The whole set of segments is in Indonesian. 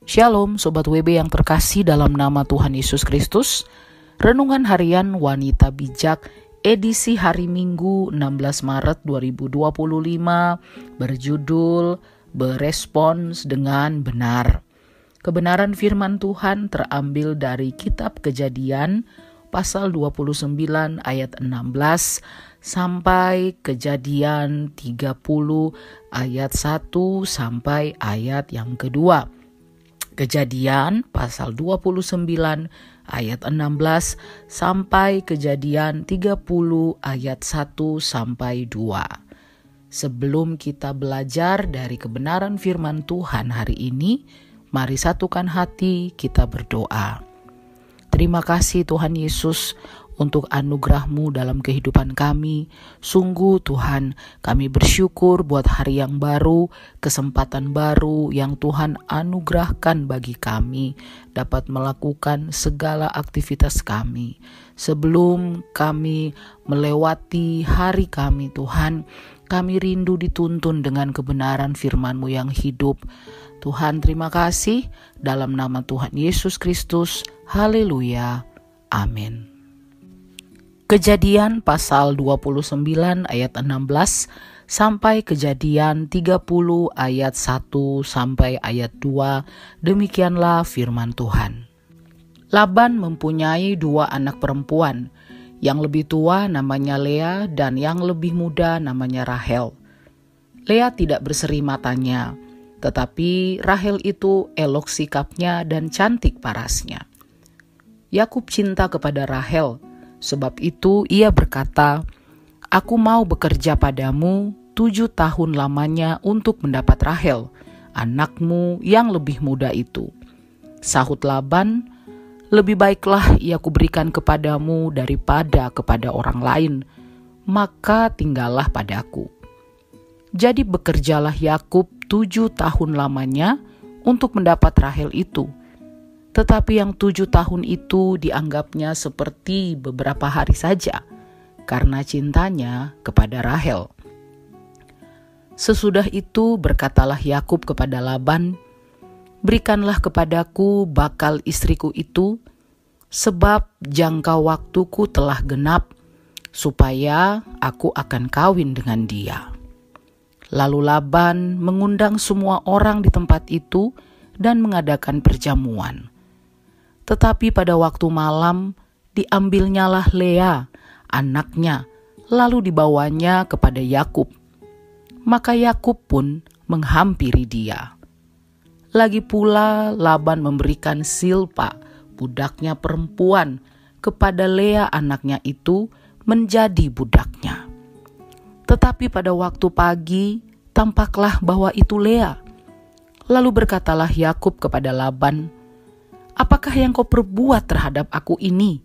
Shalom Sobat WB yang terkasih dalam nama Tuhan Yesus Kristus. Renungan Harian Wanita Bijak edisi hari Minggu 16 Maret 2025 berjudul Berespons dengan Benar. Kebenaran firman Tuhan terambil dari kitab Kejadian pasal 29 ayat 16 sampai Kejadian 30 ayat 1 sampai ayat yang kedua. Kejadian pasal 29 ayat 16 sampai Kejadian 30 ayat 1 sampai 2. Sebelum kita belajar dari kebenaran firman Tuhan hari ini, mari satukan hati kita berdoa. Terima kasih Tuhan Yesus untuk anugerah-Mu dalam kehidupan kami. Sungguh Tuhan, kami bersyukur buat hari yang baru, kesempatan baru yang Tuhan anugerahkan bagi kami dapat melakukan segala aktivitas kami. Sebelum kami melewati hari kami Tuhan, kami rindu dituntun dengan kebenaran firman-Mu yang hidup. Tuhan, terima kasih dalam nama Tuhan Yesus Kristus. Haleluya. Amin. Kejadian pasal 29 ayat 16 sampai Kejadian 30 ayat 1 sampai ayat 2, demikianlah firman Tuhan. Laban mempunyai 2 anak perempuan, yang lebih tua namanya Lea dan yang lebih muda namanya Rahel. Lea tidak berseri matanya, tetapi Rahel itu elok sikapnya dan cantik parasnya. Yakub cinta kepada Rahel. Sebab itu ia berkata, "Aku mau bekerja padamu 7 tahun lamanya untuk mendapat Rahel, anakmu yang lebih muda itu." Sahut Laban, "Lebih baiklah ia kuberikan kepadamu daripada kepada orang lain, maka tinggallah padaku." Jadi bekerjalah Yakub 7 tahun lamanya untuk mendapat Rahel itu. Tetapi yang 7 tahun itu dianggapnya seperti beberapa hari saja, karena cintanya kepada Rahel. Sesudah itu berkatalah Yakub kepada Laban, "Berikanlah kepadaku bakal istriku itu, sebab jangka waktuku telah genap, supaya aku akan kawin dengan dia." Lalu Laban mengundang semua orang di tempat itu dan mengadakan perjamuan. Tetapi pada waktu malam diambilnyalah Lea, anaknya, lalu dibawanya kepada Yakub. Maka Yakub pun menghampiri dia. Lagi pula Laban memberikan Silpa, budaknya perempuan, kepada Lea anaknya itu menjadi budaknya. Tetapi pada waktu pagi tampaklah bahwa itu Lea. Lalu berkatalah Yakub kepada Laban, "Apakah yang kau perbuat terhadap aku ini?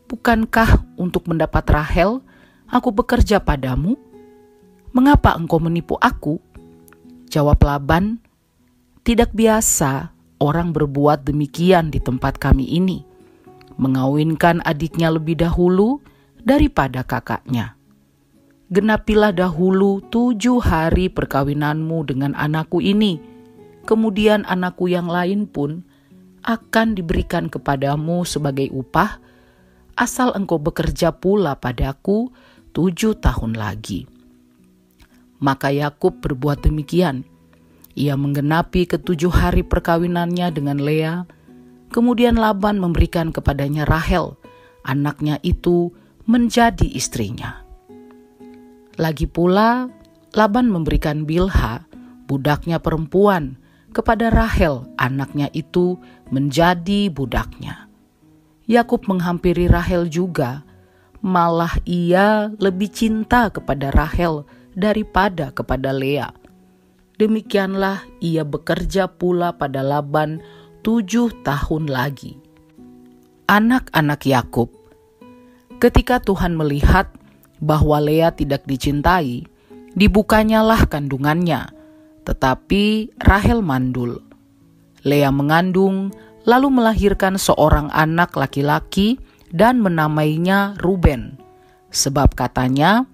Bukankah untuk mendapat Rahel aku bekerja padamu? Mengapa engkau menipu aku?" Jawab Laban, "Tidak biasa orang berbuat demikian di tempat kami ini, mengawinkan adiknya lebih dahulu daripada kakaknya. Genapilah dahulu 7 hari perkawinanmu dengan anakku ini, kemudian anakku yang lain pun akan diberikan kepadamu sebagai upah, asal engkau bekerja pula padaku 7 tahun lagi." Maka Yakub berbuat demikian. Ia menggenapi ke-7 hari perkawinannya dengan Lea. Kemudian Laban memberikan kepadanya Rahel, anaknya itu, menjadi istrinya. Lagi pula Laban memberikan Bilha, budaknya perempuan, kepada Rahel, anaknya itu, menjadi budaknya. Yakub menghampiri Rahel juga, malah ia lebih cinta kepada Rahel daripada kepada Lea. Demikianlah ia bekerja pula pada Laban 7 tahun lagi. Anak-anak Yakub. Ketika Tuhan melihat bahwa Lea tidak dicintai, dibukanyalah kandungannya, tetapi Rahel mandul. Lea mengandung, lalu melahirkan seorang anak laki-laki dan menamainya Ruben. Sebab katanya,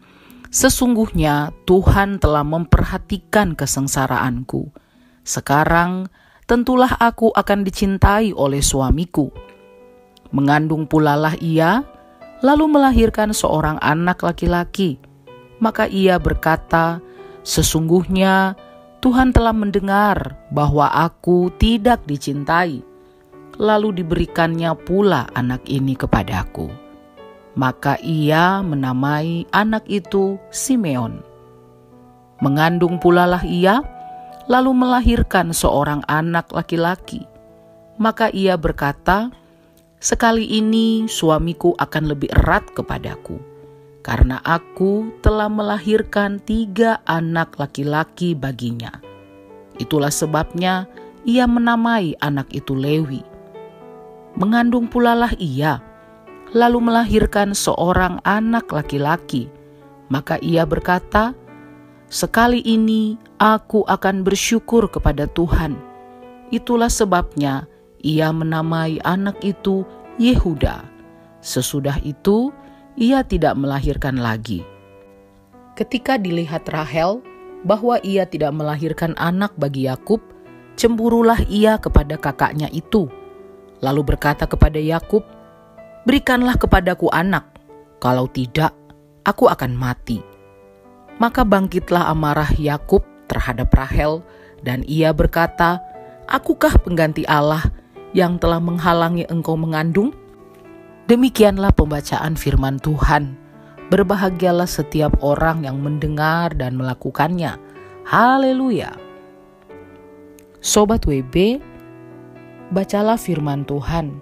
"Sesungguhnya Tuhan telah memperhatikan kesengsaraanku. Sekarang tentulah aku akan dicintai oleh suamiku. Mengandung pulalah ia, lalu melahirkan seorang anak laki-laki. Maka ia berkata, sesungguhnya Tuhan telah mendengar bahwa aku tidak dicintai. Lalu diberikannya pula anak ini kepadaku. Maka ia menamai anak itu Simeon. Mengandung pulalah ia, lalu melahirkan seorang anak laki-laki. Maka ia berkata, sekali ini suamiku akan lebih erat kepadaku, karena aku telah melahirkan 3 anak laki-laki baginya. Itulah sebabnya ia menamai anak itu Lewi. Mengandung pulalah ia, lalu melahirkan seorang anak laki-laki. Maka ia berkata, sekali ini aku akan bersyukur kepada Tuhan. Itulah sebabnya ia menamai anak itu Yehuda. Sesudah itu ia tidak melahirkan lagi. Ketika dilihat Rahel bahwa ia tidak melahirkan anak bagi Yakub, cemburulah ia kepada kakaknya itu. Lalu berkata kepada Yakub, berikanlah kepadaku anak, kalau tidak aku akan mati. Maka bangkitlah amarah Yakub terhadap Rahel, dan ia berkata, akukah pengganti Allah yang telah menghalangi engkau mengandung? Demikianlah pembacaan firman Tuhan. Berbahagialah setiap orang yang mendengar dan melakukannya. Haleluya. Sobat WB, bacalah firman Tuhan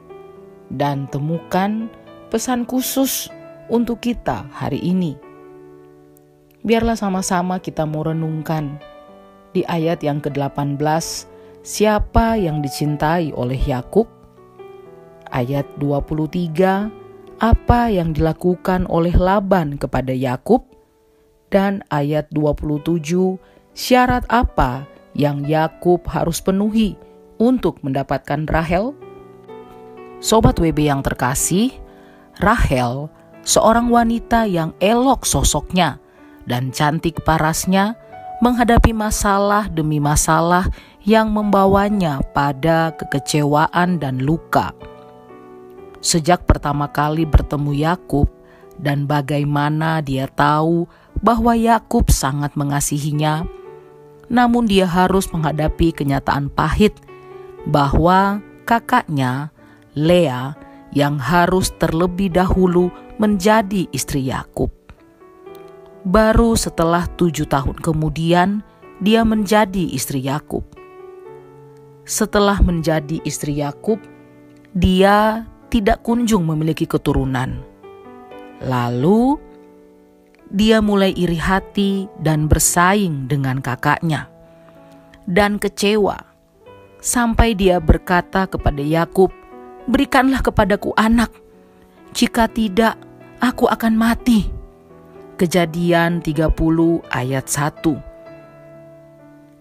dan temukan pesan khusus untuk kita hari ini. Biarlah sama-sama kita mau renungkan di ayat yang ke-18, siapa yang dicintai oleh Yakub? Ayat 23, apa yang dilakukan oleh Laban kepada Yakub? Dan ayat 27, syarat apa yang Yakub harus penuhi untuk mendapatkan Rahel? Sobat WB yang terkasih, Rahel, seorang wanita yang elok sosoknya dan cantik parasnya, menghadapi masalah demi masalah yang membawanya pada kekecewaan dan luka. Sejak pertama kali bertemu Yakub dan bagaimana dia tahu bahwa Yakub sangat mengasihinya, namun dia harus menghadapi kenyataan pahit bahwa kakaknya, Lea, yang harus terlebih dahulu menjadi istri Yakub. Baru setelah 7 tahun kemudian, dia menjadi istri Yakub. Setelah menjadi istri Yakub, dia tidak kunjung memiliki keturunan. Lalu, dia mulai iri hati dan bersaing dengan kakaknya, dan kecewa. Sampai dia berkata kepada Yakub, berikanlah kepadaku anak, jika tidak aku akan mati. Kejadian 30 ayat 1.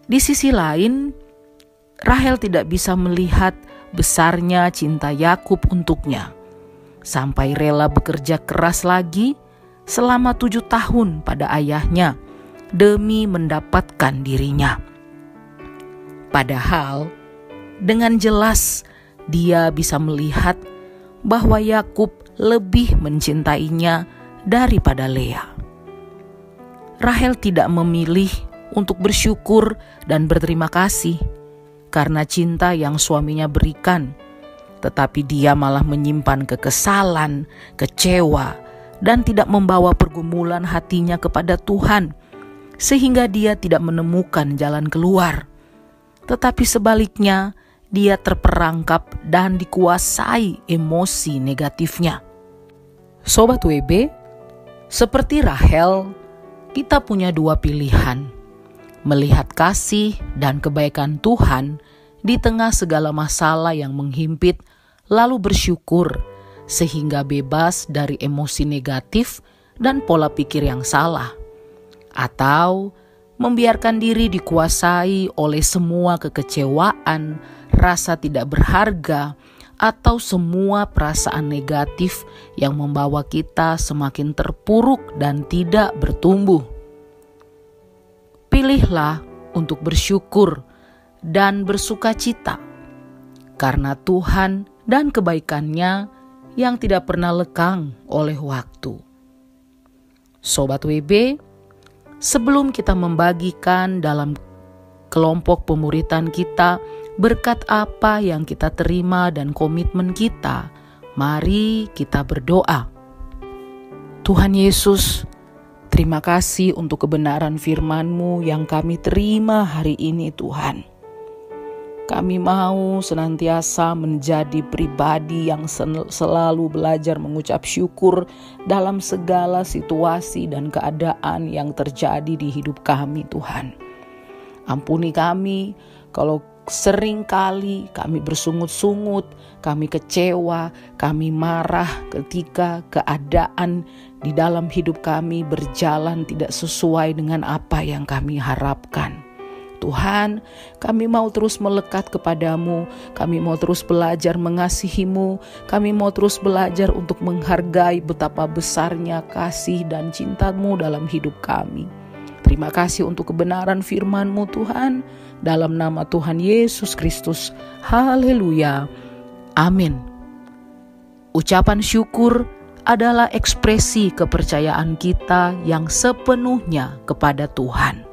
Di sisi lain, Rahel tidak bisa melihat besarnya cinta Yakub untuknya, sampai rela bekerja keras lagi selama 7 tahun pada ayahnya demi mendapatkan dirinya. Padahal, dengan jelas dia bisa melihat bahwa Yakub lebih mencintainya daripada Lea. Rahel tidak memilih untuk bersyukur dan berterima kasih karena cinta yang suaminya berikan, tetapi dia malah menyimpan kekesalan, kecewa, dan tidak membawa pergumulan hatinya kepada Tuhan, sehingga dia tidak menemukan jalan keluar. Tetapi sebaliknya, dia terperangkap dan dikuasai emosi negatifnya. Sobat WB, seperti Rahel, kita punya 2 pilihan. Melihat kasih dan kebaikan Tuhan di tengah segala masalah yang menghimpit, lalu bersyukur sehingga bebas dari emosi negatif dan pola pikir yang salah. Atau membiarkan diri dikuasai oleh semua kekecewaan, rasa tidak berharga, atau semua perasaan negatif yang membawa kita semakin terpuruk dan tidak bertumbuh. Pilihlah untuk bersyukur dan bersukacita, karena Tuhan dan kebaikan-Nya yang tidak pernah lekang oleh waktu. Sobat WB, sebelum kita membagikan dalam kelompok pemuritan kita berkat apa yang kita terima dan komitmen kita, mari kita berdoa. Tuhan Yesus, terima kasih untuk kebenaran firman-Mu yang kami terima hari ini Tuhan. Kami mau senantiasa menjadi pribadi yang selalu belajar mengucap syukur dalam segala situasi dan keadaan yang terjadi di hidup kami Tuhan. Ampuni kami kalau sering kali kami bersungut-sungut, kami kecewa, kami marah ketika keadaan di dalam hidup kami berjalan tidak sesuai dengan apa yang kami harapkan. Tuhan, kami mau terus melekat kepadamu, kami mau terus belajar mengasihi-Mu, kami mau terus belajar untuk menghargai betapa besarnya kasih dan cinta-Mu dalam hidup kami. Terima kasih untuk kebenaran firman-Mu Tuhan, dalam nama Tuhan Yesus Kristus. Haleluya. Amin. Ucapan syukur adalah ekspresi kepercayaan kita yang sepenuhnya kepada Tuhan.